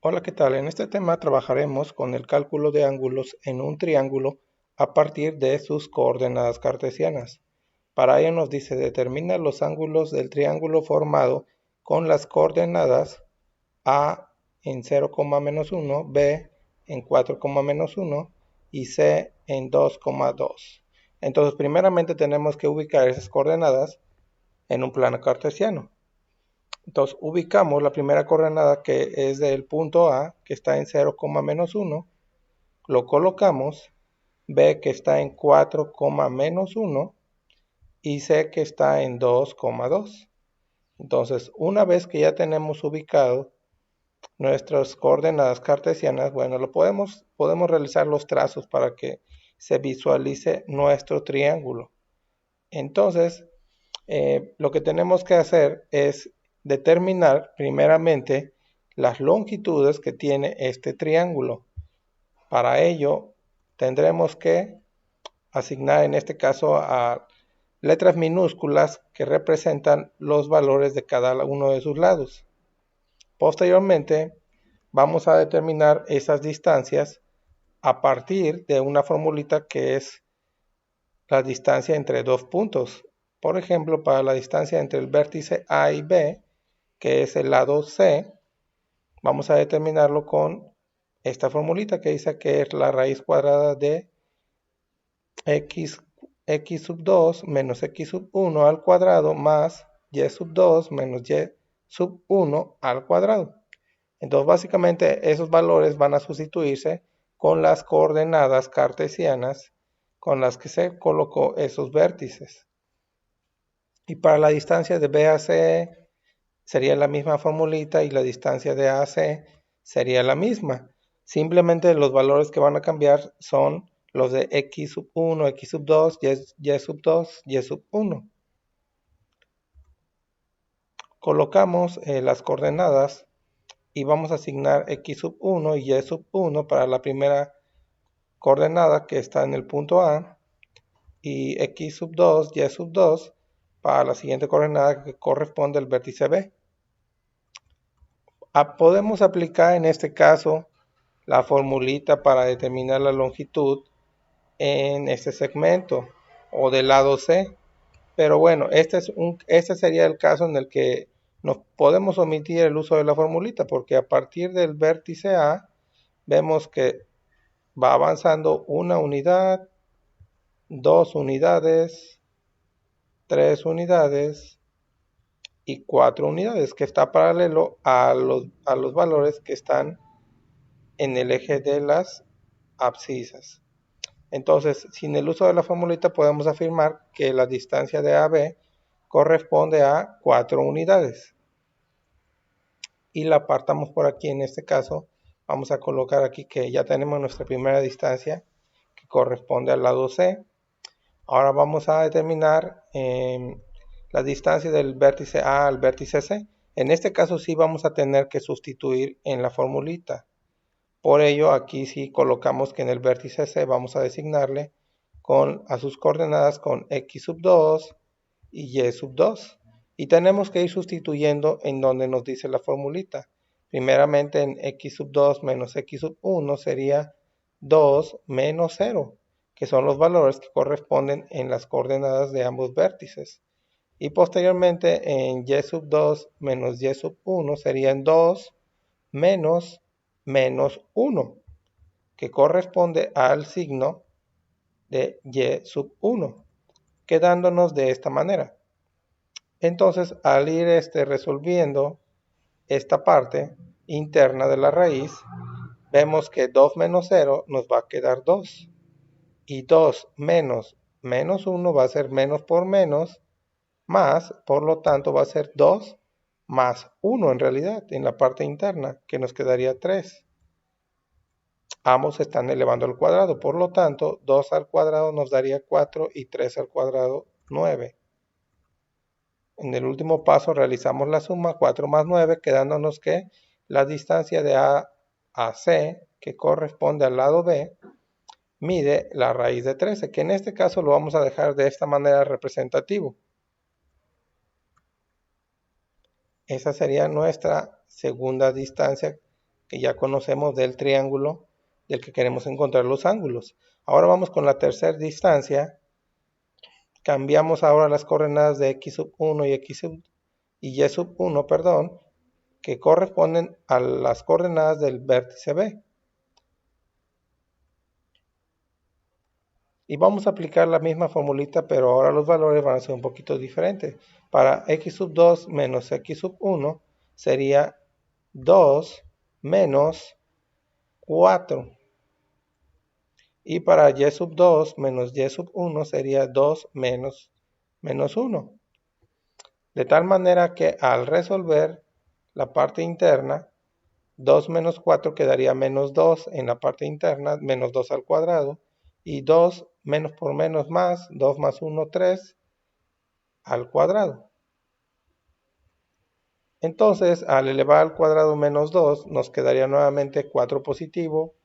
Hola, ¿qué tal? En este tema trabajaremos con el cálculo de ángulos en un triángulo a partir de sus coordenadas cartesianas. Para ello nos dice determina los ángulos del triángulo formado con las coordenadas A en 0,-1, B en 4,-1 y C en 2,2. Entonces, primeramente tenemos que ubicar esas coordenadas en un plano cartesiano. Entonces ubicamos la primera coordenada que es del punto A, que está en 0,-1, lo colocamos, B que está en 4,-1 y C que está en 2,2. Entonces, una vez que ya tenemos ubicado nuestras coordenadas cartesianas, bueno, podemos realizar los trazos para que se visualice nuestro triángulo. Entonces, lo que tenemos que hacer es determinar primeramente las longitudes que tiene este triángulo. Para ello tendremos que asignar en este caso a letras minúsculas que representan los valores de cada uno de sus lados. Posteriormente vamos a determinar esas distancias a partir de una formulita que es la distancia entre dos puntos. Por ejemplo, para la distancia entre el vértice A y B, que es el lado C, vamos a determinarlo con esta formulita que dice que es la raíz cuadrada de x sub 2 menos x sub 1 al cuadrado más y sub 2 menos y sub 1 al cuadrado. Entonces, básicamente, esos valores van a sustituirse con las coordenadas cartesianas con las que se colocó esos vértices. Y para la distancia de B a C sería la misma formulita y la distancia de A a C sería la misma. Simplemente los valores que van a cambiar son los de x sub 1, x sub 2, y sub 2, y sub 1. Colocamos las coordenadas y vamos a asignar x sub 1 y y sub 1 para la primera coordenada que está en el punto A y x sub 2, y sub 2 para la siguiente coordenada que corresponde al vértice B. Podemos aplicar en este caso la formulita para determinar la longitud en este segmento o del lado C, pero bueno, este sería el caso en el que nos podemos omitir el uso de la formulita, porque a partir del vértice A vemos que va avanzando una unidad, 2 unidades, 3 unidades y 4 unidades, que está paralelo a los valores que están en el eje de las abscisas. Entonces, sin el uso de la formulita podemos afirmar que la distancia de AB corresponde a 4 unidades. Y la apartamos por aquí. En este caso vamos a colocar aquí que ya tenemos nuestra primera distancia que corresponde al lado C. Ahora vamos a determinar la distancia del vértice A al vértice C. En este caso sí vamos a tener que sustituir en la formulita. Por ello, aquí sí colocamos que en el vértice C vamos a designarle a sus coordenadas con x sub 2 y y sub 2. Y tenemos que ir sustituyendo en donde nos dice la formulita. Primeramente en x sub 2 menos x sub 1 sería 2 menos 0, que son los valores que corresponden en las coordenadas de ambos vértices. Y posteriormente en y sub 2 menos y sub 1 serían 2 menos 1, que corresponde al signo de y sub 1, quedándonos de esta manera. Entonces, al ir resolviendo esta parte interna de la raíz, vemos que 2 menos 0 nos va a quedar 2. Y 2 menos 1 va a ser menos por menos, más, por lo tanto va a ser 2 más 1 en realidad, en la parte interna, que nos quedaría 3. Ambos se están elevando al cuadrado, por lo tanto 2 al cuadrado nos daría 4 y 3 al cuadrado 9. En el último paso realizamos la suma, 4 más 9, quedándonos que la distancia de A a C, que corresponde al lado B, mide la raíz de 13, que en este caso lo vamos a dejar de esta manera representativo. Esa sería nuestra segunda distancia que ya conocemos del triángulo del que queremos encontrar los ángulos. Ahora vamos con la tercera distancia. Cambiamos ahora las coordenadas de x sub 1 y y sub 1, perdón, que corresponden a las coordenadas del vértice B. Y vamos a aplicar la misma formulita, pero ahora los valores van a ser un poquito diferentes. Para x sub 2 menos x sub 1 sería 2 menos 4. Y para y sub 2 menos y sub 1 sería 2 menos 1. De tal manera que al resolver la parte interna, 2 menos 4 quedaría menos 2 en la parte interna, menos 2 al cuadrado. Y 2 menos por menos más, 2 más 1, 3 al cuadrado. Entonces, al elevar al cuadrado menos 2, nos quedaría nuevamente 4 positivo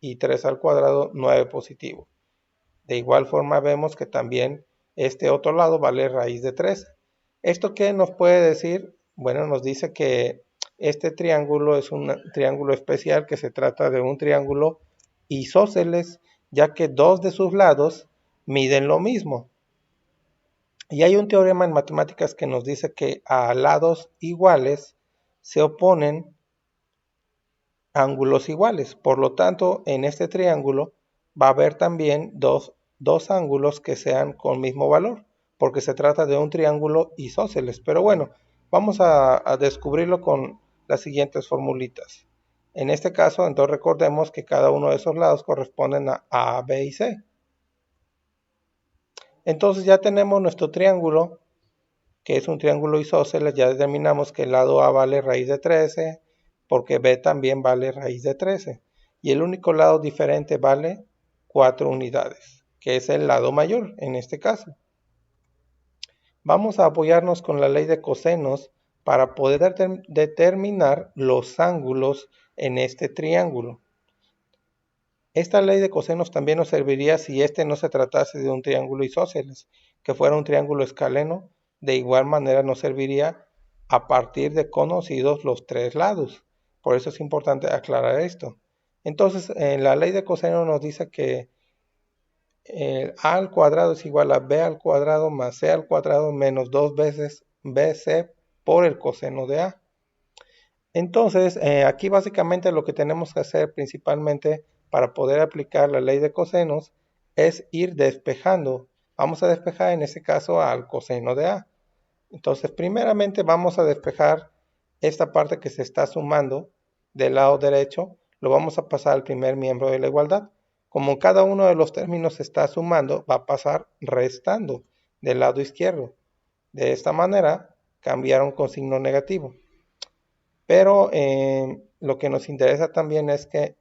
y 3 al cuadrado, 9 positivo. De igual forma vemos que también este otro lado vale raíz de 13. ¿Esto qué nos puede decir? Bueno, nos dice que este triángulo es un triángulo especial, que se trata de un triángulo isósceles, ya que dos de sus lados miden lo mismo. Y hay un teorema en matemáticas que nos dice que a lados iguales se oponen ángulos iguales. Por lo tanto, en este triángulo va a haber también dos ángulos que sean con mismo valor, porque se trata de un triángulo isósceles. Pero bueno, vamos a descubrirlo con las siguientes formulitas. En este caso, entonces recordemos que cada uno de esos lados corresponden a A, B y C. Entonces ya tenemos nuestro triángulo, que es un triángulo isósceles. Ya determinamos que el lado A vale raíz de 13, porque B también vale raíz de 13. Y el único lado diferente vale 4 unidades, que es el lado mayor en este caso. Vamos a apoyarnos con la ley de cosenos para poder determinar los ángulos en este triángulo. Esta ley de cosenos también nos serviría si este no se tratase de un triángulo isósceles, que fuera un triángulo escaleno. De igual manera nos serviría a partir de conocidos los tres lados. Por eso es importante aclarar esto. Entonces, la ley de cosenos nos dice que a al cuadrado es igual a b al cuadrado más c al cuadrado menos 2 veces bc por el coseno de a. Entonces, aquí básicamente lo que tenemos que hacer principalmente para poder aplicar la ley de cosenos es ir despejando. Vamos a despejar en este caso al coseno de a. Entonces, primeramente vamos a despejar esta parte que se está sumando del lado derecho. Lo vamos a pasar al primer miembro de la igualdad. Como cada uno de los términos se está sumando, va a pasar restando del lado izquierdo. De esta manera, cambiaron con signo negativo. Pero lo que nos interesa también es que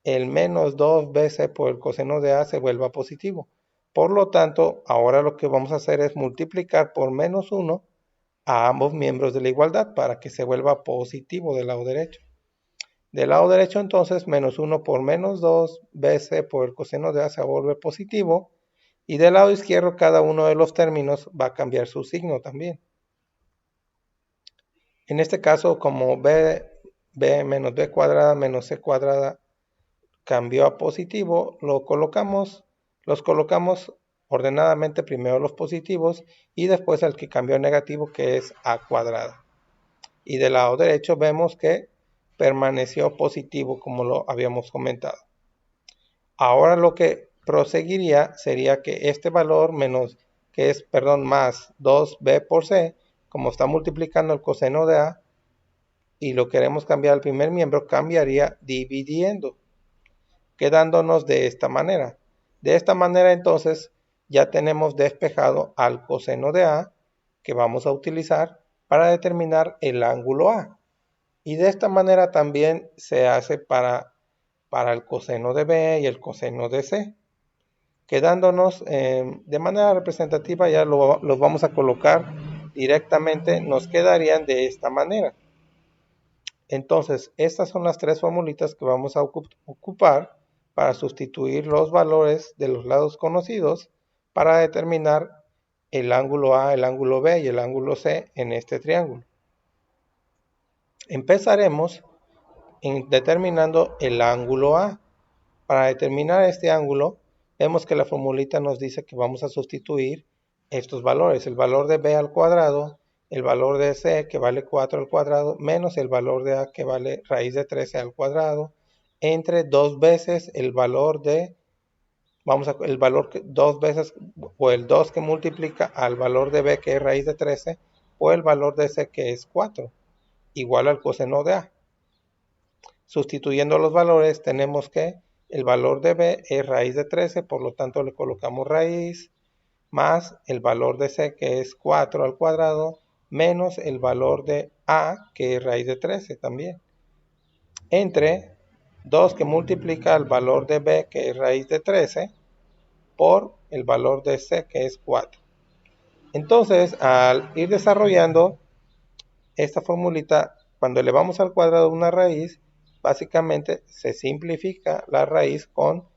el menos 2 veces por el coseno de a se vuelva positivo. Por lo tanto, ahora lo que vamos a hacer es multiplicar por menos 1 a ambos miembros de la igualdad para que se vuelva positivo del lado derecho. Del lado derecho entonces, menos 1 por menos 2 veces por el coseno de a se vuelve positivo. Y del lado izquierdo cada uno de los términos va a cambiar su signo también. En este caso, como b menos b cuadrada menos c cuadrada cambió a positivo, los colocamos ordenadamente, primero los positivos y después el que cambió a negativo, que es a cuadrada. Y del lado derecho vemos que permaneció positivo como lo habíamos comentado. Ahora lo que proseguiría sería que este valor más 2b por c, como está multiplicando el coseno de a y lo queremos cambiar al primer miembro, cambiaría dividiendo, quedándonos de esta manera. De esta manera entonces ya tenemos despejado al coseno de a, que vamos a utilizar para determinar el ángulo a. Y de esta manera también se hace para el coseno de b y el coseno de c. Quedándonos de manera representativa, ya los vamos a colocar directamente, nos quedarían de esta manera. Entonces, estas son las tres formulitas que vamos a ocupar para sustituir los valores de los lados conocidos para determinar el ángulo A, el ángulo B y el ángulo C en este triángulo. Empezaremos determinando el ángulo A. Para determinar este ángulo, vemos que la formulita nos dice que vamos a sustituir estos valores, el valor de b al cuadrado, el valor de c que vale 4 al cuadrado, menos el valor de a que vale raíz de 13 al cuadrado, entre dos veces el valor de, el valor que dos veces, o el 2 que multiplica al valor de b que es raíz de 13, o el valor de c que es 4, igual al coseno de a. Sustituyendo los valores tenemos que el valor de b es raíz de 13, por lo tanto le colocamos raíz, más el valor de c que es 4 al cuadrado, menos el valor de a que es raíz de 13 también, entre 2 que multiplica el valor de b que es raíz de 13 por el valor de c que es 4. Entonces, al ir desarrollando esta formulita, cuando elevamos al cuadrado una raíz, básicamente se simplifica la raíz con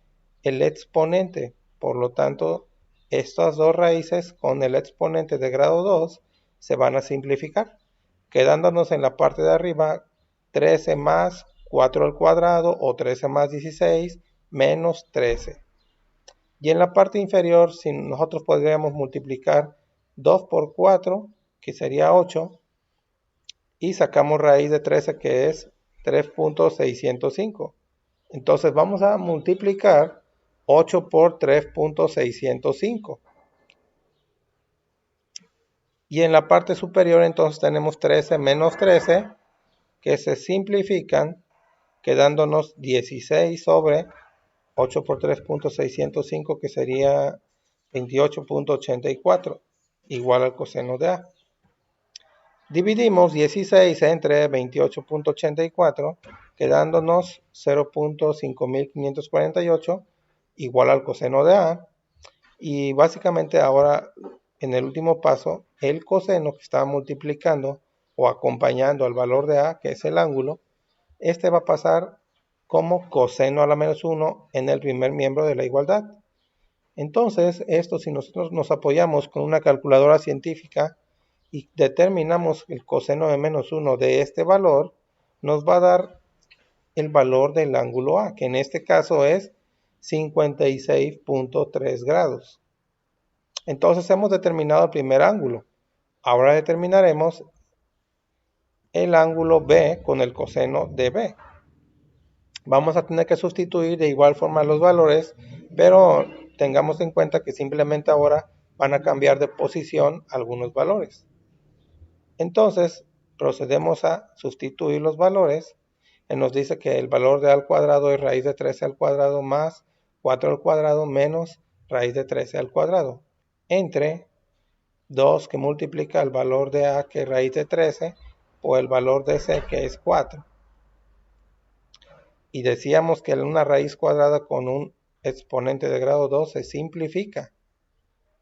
el exponente. Por lo tanto, estas dos raíces con el exponente de grado 2 se van a simplificar, quedándonos en la parte de arriba 13 más 4 al cuadrado o 13 más 16 menos 13. Y en la parte inferior, si nosotros podríamos multiplicar 2 por 4, que sería 8, y sacamos raíz de 13 que es 3.605. Entonces vamos a multiplicar 8 por 3.605. Y en la parte superior entonces tenemos 13 menos 13 que se simplifican quedándonos 16 sobre 8 por 3.605 que sería 28.84 igual al coseno de A. Dividimos 16 entre 28.84, quedándonos 0.5548 igual al coseno de A. Y básicamente ahora, en el último paso, el coseno que está multiplicando o acompañando al valor de A, que es el ángulo, este va a pasar como coseno a la menos 1 en el primer miembro de la igualdad. Entonces, esto si nosotros nos apoyamos con una calculadora científica y determinamos el coseno de menos 1 de este valor, nos va a dar el valor del ángulo A, que en este caso es 56.3 grados. Entonces hemos determinado el primer ángulo. Ahora determinaremos el ángulo B con el coseno de B. Vamos a tener que sustituir de igual forma los valores, pero tengamos en cuenta que simplemente ahora van a cambiar de posición algunos valores. Entonces, procedemos a sustituir los valores. Él nos dice que el valor de A al cuadrado es raíz de 13 al cuadrado más 4 al cuadrado menos raíz de 13 al cuadrado. Entre 2 que multiplica el valor de A que es raíz de 13 por el valor de C que es 4. Y decíamos que una raíz cuadrada con un exponente de grado 2 se simplifica.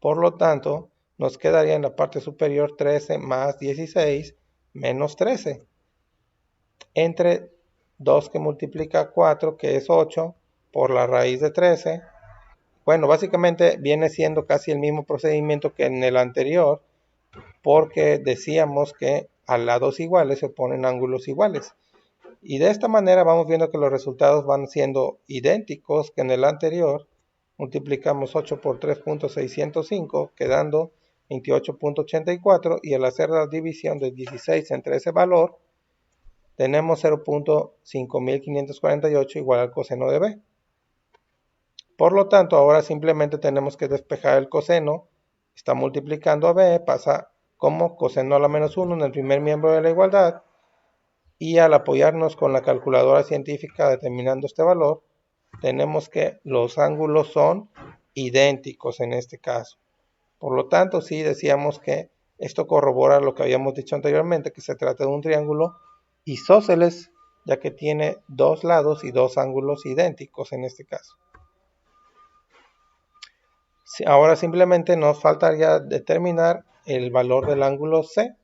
Por lo tanto, nos quedaría en la parte superior 13 más 16 menos 13. Entre 2 que multiplica 4, que es 8, por la raíz de 13. Bueno, básicamente viene siendo casi el mismo procedimiento que en el anterior, porque decíamos que a lados iguales se oponen ángulos iguales. Y de esta manera vamos viendo que los resultados van siendo idénticos que en el anterior. Multiplicamos 8 por 3.605, quedando 28.84, y al hacer la división de 16 entre ese valor, tenemos 0.5548 igual al coseno de B. Por lo tanto, ahora simplemente tenemos que despejar el coseno. Está multiplicando a B, pasa como coseno a la menos 1 en el primer miembro de la igualdad. Y al apoyarnos con la calculadora científica determinando este valor, tenemos que los ángulos son idénticos en este caso. Por lo tanto, sí decíamos que esto corrobora lo que habíamos dicho anteriormente, que se trata de un triángulo isósceles, ya que tiene dos lados y dos ángulos idénticos en este caso. Ahora simplemente nos faltaría determinar el valor del ángulo C.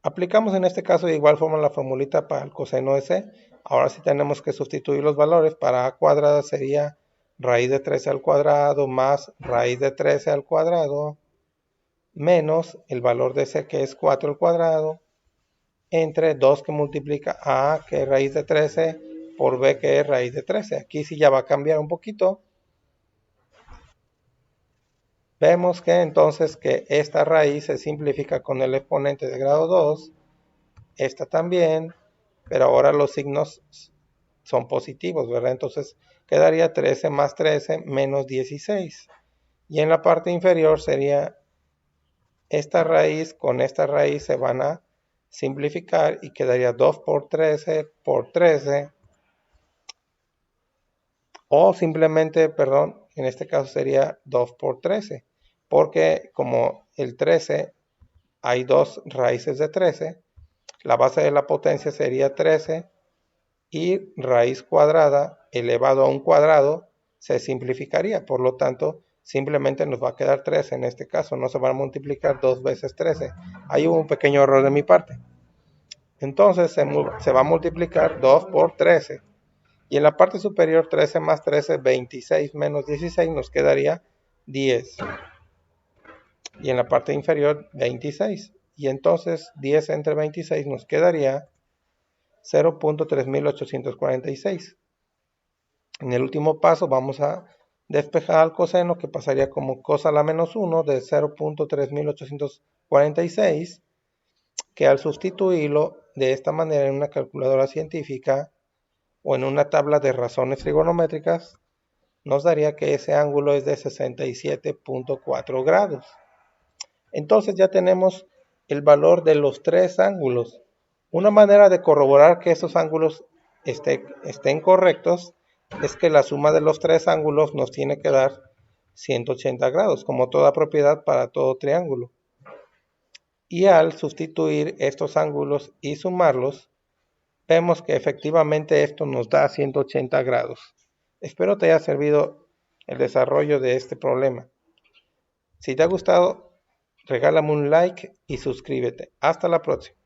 Aplicamos en este caso de igual forma la formulita para el coseno de C. Ahora sí tenemos que sustituir los valores. Para A cuadrada sería raíz de 13 al cuadrado más raíz de 13 al cuadrado menos el valor de C que es 4 al cuadrado entre 2 que multiplica a, que es raíz de 13, por b, que es raíz de 13. Aquí sí ya va a cambiar un poquito. Vemos que entonces que esta raíz se simplifica con el exponente de grado 2, esta también, pero ahora los signos son positivos, ¿verdad? Entonces quedaría 13 más 13 menos 16. Y en la parte inferior sería esta raíz con esta raíz se van a simplificar y quedaría 2 por 13 por 13. O simplemente, perdón, en este caso sería 2 por 13. Porque como el 13 hay dos raíces de 13, la base de la potencia sería 13 y raíz cuadrada elevado a un cuadrado se simplificaría. Por lo tanto, simplemente nos va a quedar 13 en este caso. No se va a multiplicar 2 veces 13. Ahí hubo un pequeño error de mi parte. Entonces se va a multiplicar 2 por 13. Y en la parte superior 13 más 13, 26 menos 16 nos quedaría 10. Y en la parte inferior 26. Y entonces 10 entre 26 nos quedaría 0.3846. En el último paso vamos a despejar al coseno, que pasaría como cos a la menos 1 de 0.3846, que al sustituirlo de esta manera en una calculadora científica o en una tabla de razones trigonométricas, nos daría que ese ángulo es de 67.4 grados. Entonces ya tenemos el valor de los tres ángulos. Una manera de corroborar que esos ángulos estén correctos es que la suma de los tres ángulos nos tiene que dar 180 grados, como toda propiedad para todo triángulo. Y al sustituir estos ángulos y sumarlos, vemos que efectivamente esto nos da 180 grados. Espero te haya servido el desarrollo de este problema. Si te ha gustado, regálame un like y suscríbete. Hasta la próxima.